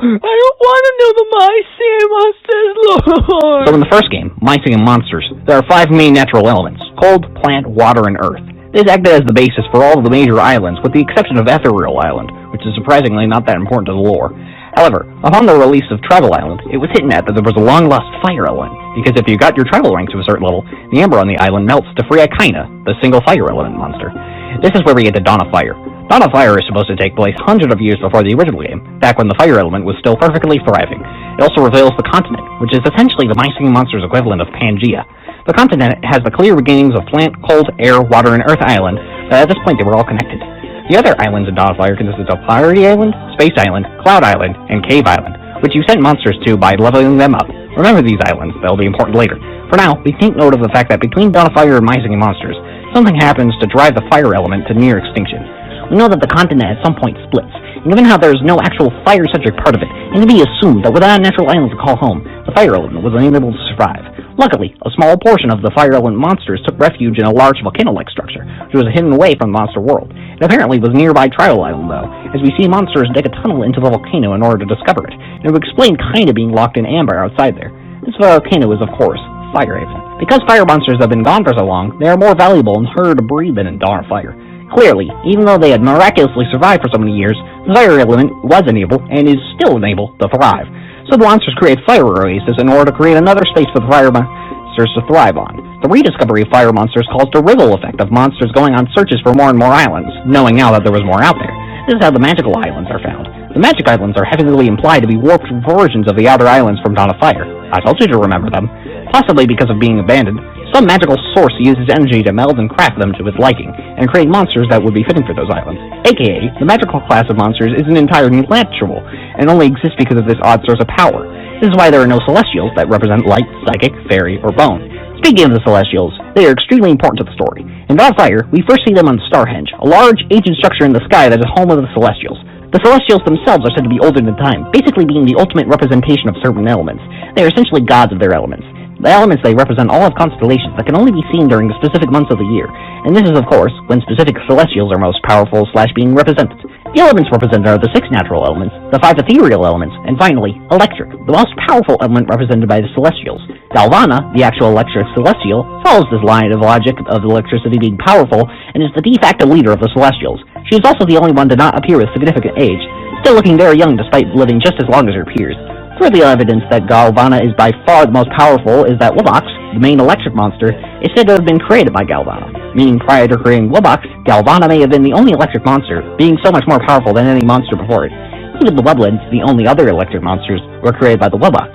I don't want to know the My Singing Monsters, Lord! So in the first game, My Singing Monsters, there are 5 main natural elements: cold, plant, water, and earth. This acted as the basis for all of the major islands, with the exception of Ethereal Island, which is surprisingly not that important to the lore. However, upon the release of Travel Island, it was hinted at that there was a long-lost fire element, because if you got your travel rank to a certain level, the amber on the island melts to free Akaina, the single fire element monster. This is where we get to Dawn of Fire. Dawn of Fire is supposed to take place hundreds of years before the original game, back when the fire element was still perfectly thriving. It also reveals the continent, which is essentially the My Singing Monsters equivalent of Pangea. The continent has the clear beginnings of plant, cold, air, water, and earth island, but at this point they were all connected. The other islands in Dawn of Fire consisted of Clarity Island, Space Island, Cloud Island, and Cave Island, which you sent monsters to by leveling them up. Remember these islands, they'll be important later. For now, we take note of the fact that between Dawn of Fire and My Singing Monsters, something happens to drive the fire element to near extinction. We know that the continent at some point splits, and given how there is no actual fire-centric part of it, it can be assumed that without a natural island to call home, the fire element was unable to survive. Luckily, a small portion of the fire element monsters took refuge in a large volcano-like structure, which was hidden away from the monster world. It apparently was nearby Trial Island, though, as we see monsters dig a tunnel into the volcano in order to discover it, and it would explain kinda being locked in amber outside there. This volcano is, of course, Firehaven. Because fire monsters have been gone for so long, they are more valuable and harder to breed than in Dawn of Fire. Clearly, even though they had miraculously survived for so many years, the fire element was unable, and is still unable, to thrive. So the monsters create fire oases in order to create another space for the fire monsters to thrive on. The rediscovery of fire monsters caused a ripple effect of monsters going on searches for more and more islands, knowing now that there was more out there. This is how the magical islands are found. The magic islands are heavily implied to be warped versions of the outer islands from Dawn of Fire. I told you to remember them. Possibly because of being abandoned, some magical source uses energy to meld and craft them to its liking, and create monsters that would be fitting for those islands. AKA, the magical class of monsters isn't entirely natural, and only exists because of this odd source of power. This is why there are no Celestials that represent light, psychic, fairy, or bone. Speaking of the Celestials, they are extremely important to the story. In Dawn of Fire, we first see them on Starhenge, a large, ancient structure in the sky that is home of the Celestials. The Celestials themselves are said to be older than time, basically being the ultimate representation of certain elements. They are essentially gods of their elements. The elements they represent all have constellations that can only be seen during the specific months of the year, and this is, of course, when specific Celestials are most powerful / being represented. The elements represented are the 6 natural elements, the 5 ethereal elements, and finally, electric, the most powerful element represented by the Celestials. Galvana, the actual electric Celestial, follows this line of logic of electricity being powerful, and is the de facto leader of the Celestials. She is also the only one to not appear with significant age, still looking very young despite living just as long as her peers. Further evidence that Galvana is by far the most powerful is that Wubbox, the main electric monster, is said to have been created by Galvana, meaning prior to creating Wubbox, Galvana may have been the only electric monster, being so much more powerful than any monster before it. Even the Wublins, the only other electric monsters, were created by the Wubbox.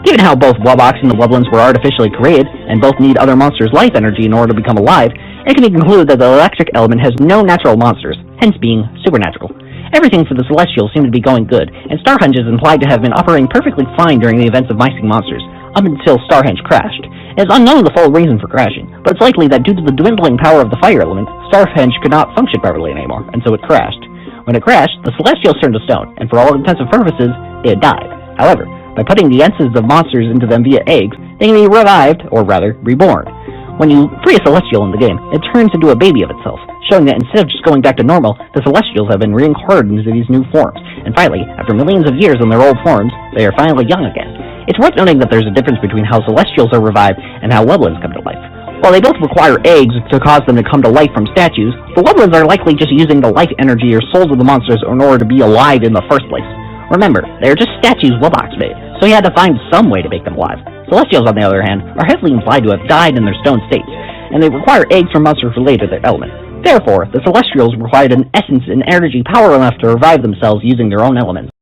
Given how both Wubbox and the Wublins were artificially created, and both need other monsters' life energy in order to become alive, it can be concluded that the electric element has no natural monsters, hence being supernatural. Everything for the Celestials seemed to be going good, and Starhenge is implied to have been operating perfectly fine during the events of My Singing Monsters, up until Starhenge crashed. It is unknown the full reason for crashing, but it's likely that due to the dwindling power of the fire element, Starhenge could not function properly anymore, and so it crashed. When it crashed, the Celestials turned to stone, and for all intents and purposes, it died. However, by putting the essences of monsters into them via eggs, they can be revived, or rather, reborn. When you free a Celestial in the game, it turns into a baby of itself, showing that instead of just going back to normal, the Celestials have been reincarnated into these new forms, and finally, after millions of years in their old forms, they are finally young again. It's worth noting that there's a difference between how Celestials are revived and how Wublins come to life. While they both require eggs to cause them to come to life from statues, the Wublins are likely just using the life energy or souls of the monsters in order to be alive in the first place. Remember, they are just statues Wubbox made, so he had to find some way to make them alive. Celestials, on the other hand, are heavily implied to have died in their stone states, and they require eggs from monsters related to their element. Therefore, the Celestials required an essence and energy power enough to revive themselves using their own elements.